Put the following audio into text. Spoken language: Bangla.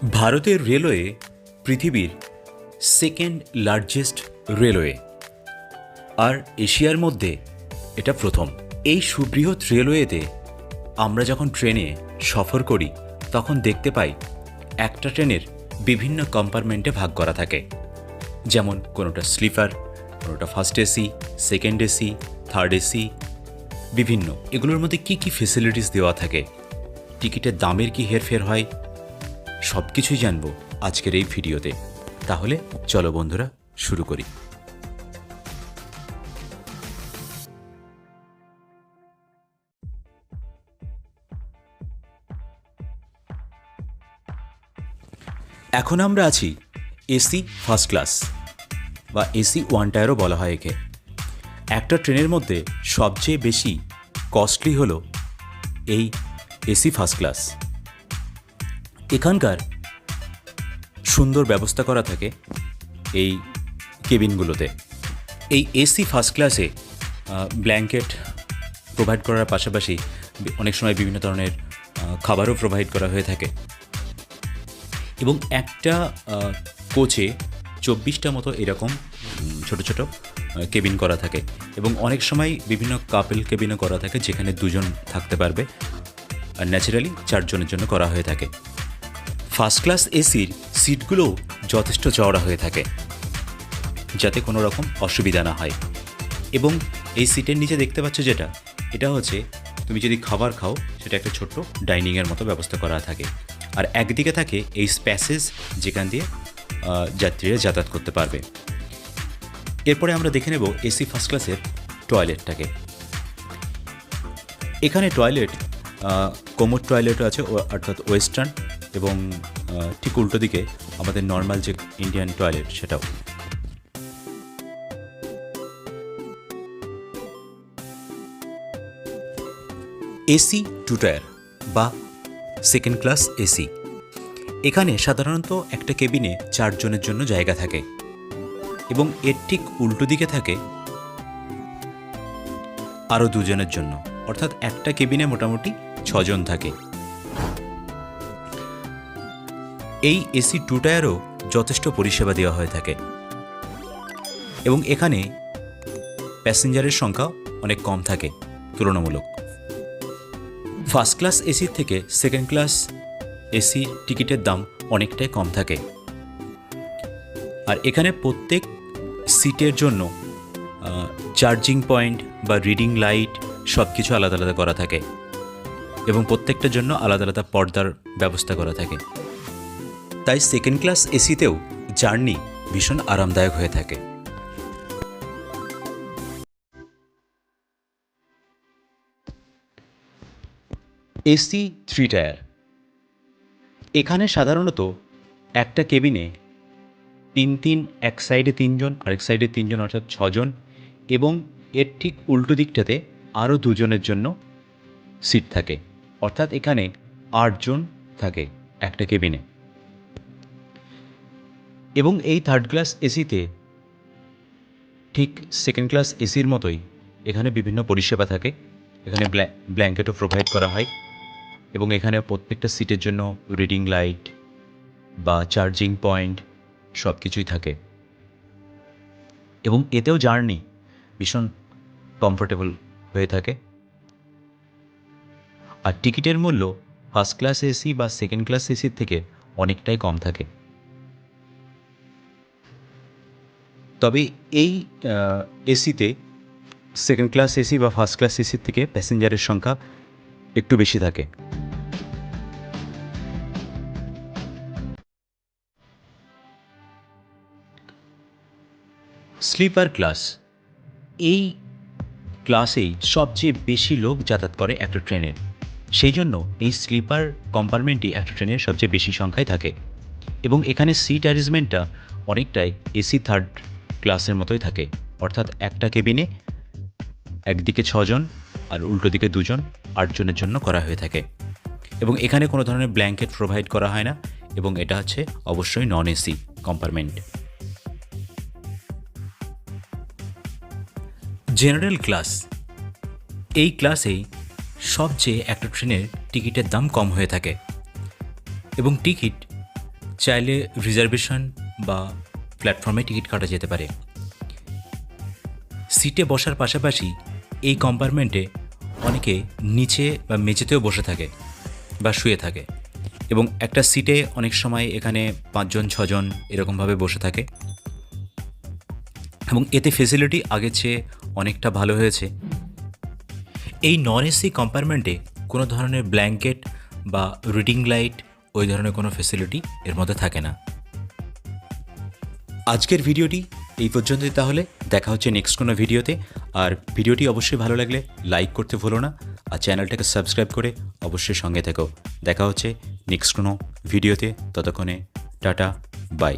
ভারতের রেলওয়ে পৃথিবীর সেকেন্ড লার্জেস্ট রেলওয়ে, আর এশিয়ার মধ্যে এটা প্রথম। এই সুবৃহৎ রেলওয়েতে আমরা যখন ট্রেনে সফর করি তখন দেখতে পাই একটা ট্রেনের বিভিন্ন কম্পার্টমেন্টে ভাগ করা থাকে, যেমন কোনোটা স্লিপার, কোনোটা first AC, second AC, third AC, বিভিন্ন। এগুলোর মধ্যে কী কী ফেসিলিটিস দেওয়া থাকে, টিকিটের দামের কি হেরফের হয়, সব কিছুই জানবো আজকের এই ভিডিওতে। তাহলে চলো বন্ধুরা শুরু করি। এখন আমরা আছি এসি ফার্স্ট ক্লাস বা এসি ওয়ান টায়ারও বলা হয় একে। একটা ট্রেনের মধ্যে সবচেয়ে বেশি কস্টলি হলো এই এসি ফার্স্ট ক্লাস। এখানকার সুন্দর ব্যবস্থা করা থাকে এই কেবিনগুলোতে। এই এসি ফার্স্ট ক্লাসে ব্ল্যাঙ্কেট প্রোভাইড করার পাশাপাশি অনেক সময় বিভিন্ন ধরনের খাবারও প্রোভাইড করা হয়ে থাকে, এবং একটা কোচে 24টা মতো এরকম ছোট ছোট কেবিন করা থাকে, এবং অনেক সময় বিভিন্ন কাপল কেবিনও করা থাকে যেখানে দুজন থাকতে পারবে, আর ন্যাচারালি 4 জনের জন্য করা হয়ে থাকে। ফার্স্ট ক্লাস এসির সিটগুলোও যথেষ্ট চওড়া হয়ে থাকে যাতে কোনো রকম অসুবিধা না হয়। এবং এই সিটের নিচে দেখতে পাচ্ছ যেটা, এটা হচ্ছে তুমি যদি খাবার খাও সেটা একটা ছোট্ট ডাইনিংয়ের মতো ব্যবস্থা করা থাকে, আর একদিকে থাকে এই স্প্যাসেজ যেখান দিয়ে যাত্রীরা যাতায়াত করতে পারবে। এরপরে আমরা দেখে নেব এসি ফার্স্ট ক্লাসের টয়লেটটাকে। এখানে টয়লেট কোমোড টয়লেটও আছে, অর্থাৎ ওয়েস্টার্ন, এবং ঠিক উল্টো দিকে আমাদের নর্মাল যে ইন্ডিয়ান টয়লেট সেটাও। এসি টু টায়ার বা সেকেন্ড ক্লাস এসি, এখানে সাধারণত একটা কেবিনে 4 জনের জন্য জায়গা থাকে, এবং এর ঠিক উল্টো দিকে থাকে আরও 2 জনের জন্য, অর্থাৎ একটা কেবিনে মোটামুটি 6 জন থাকে। এই এসি টু টায়ারও যথেষ্ট পরিষেবা দেওয়া হয়ে থাকে, এবং এখানে প্যাসেঞ্জারের সংখ্যা অনেক কম থাকে তুলনামূলক। ফার্স্ট ক্লাস এসির থেকে সেকেন্ড ক্লাস এসি টিকিটের দাম অনেকটাই কম থাকে, আর এখানে প্রত্যেক সিটের জন্য চার্জিং পয়েন্ট বা রিডিং লাইট সব কিছু আলাদা আলাদা করা থাকে, এবং প্রত্যেকটার জন্য আলাদা আলাদা পর্দার ব্যবস্থা করা থাকে। তাই সেকেন্ড ক্লাস এসিতেও জার্নি ভীষণ আরামদায়ক হয়ে থাকে। এসি থ্রি টায়ার, এখানে সাধারণত একটা কেবিনে 3 এক সাইডে 3 জন, আরেক সাইডে 3 জন, অর্থাৎ 6 জন, এবং এর ঠিক উল্টো দিকটাতে আরও 2 জনের জন্য সিট থাকে, অর্থাৎ এখানে 8 জন থাকে একটা কেবিনে। এবং এই থার্ড ক্লাস এসিতে ঠিক সেকেন্ড ক্লাস এসির মতোই এখানে বিভিন্ন পরিষেবা থাকে। এখানে ব্ল্যাঙ্কেটও প্রোভাইড করা হয়, এবং এখানে প্রত্যেকটা সিটের জন্য রিডিং লাইট বা চার্জিং পয়েন্ট সব কিছুই থাকে, এবং এতেও জার্নি ভীষণ কমফোর্টেবল হয়ে থাকে। আর টিকিটের মূল্য ফার্স্ট ক্লাস এসি বা সেকেন্ড ক্লাস এসির থেকে অনেকটাই কম থাকে। তবে এই এসিতে সেকেন্ড ক্লাস এসি বা ফার্স্ট ক্লাস এসির থেকে প্যাসেঞ্জারের সংখ্যা একটু বেশি থাকে। স্লিপার ক্লাস, এই ক্লাসেই সবচেয়ে বেশি লোক যাতায়াত করে একটা ট্রেনের, সেই জন্য এই স্লিপার কম্পার্টমেন্টই একটা ট্রেনের সবচেয়ে বেশি সংখ্যায় থাকে, এবং এখানে সিট অ্যারেঞ্জমেন্টটা অনেকটাই এসি থার্ড ক্লাসের মতোই থাকে, অর্থাৎ একটা কেবিনে একদিকে 6 জন আর উল্টো দিকে 2 জন, 8 জনের জন্য করা হয়ে থাকে, এবং এখানে কোনো ধরনের ব্ল্যাঙ্কেট প্রোভাইড করা হয় না, এবং এটা হচ্ছে অবশ্যই non AC compartment. General class, এই ক্লাসেই সবচেয়ে একটা ট্রেনের টিকিটের দাম কম হয়ে থাকে, এবং টিকিট চাইলে রিজার্ভেশন বা প্ল্যাটফর্মে টিকিট কাটা যেতে পারে। সিটে বসার পাশাপাশি এই কম্পার্টমেন্টে অনেকে নিচে বা মেঝেতেও বসে থাকে বা শুয়ে থাকে, এবং একটা সিটে অনেক সময় এখানে 5 জন 6 জন এরকমভাবে বসে থাকে, এবং এতে ফেসিলিটি আগের চেয়ে অনেকটা ভালো হয়েছে। এই নন এসি কম্পার্টমেন্টে কোনো ধরনের ব্ল্যাঙ্কেট বা রিডিং লাইট ওই ধরনের কোনো ফেসিলিটি এর মধ্যে থাকে না। আজকের ভিডিওটি এই পর্যন্তই, তাহলে দেখা হচ্ছে নেক্সট কোনো ভিডিওতে। আর ভিডিওটি অবশ্যই ভালো লাগলে লাইক করতে ভুলো না, আর চ্যানেলটাকে সাবস্ক্রাইব করে অবশ্যই সঙ্গে থেকো। দেখা হচ্ছে নেক্সট কোনো ভিডিওতে, ততক্ষণে টাটা, বাই।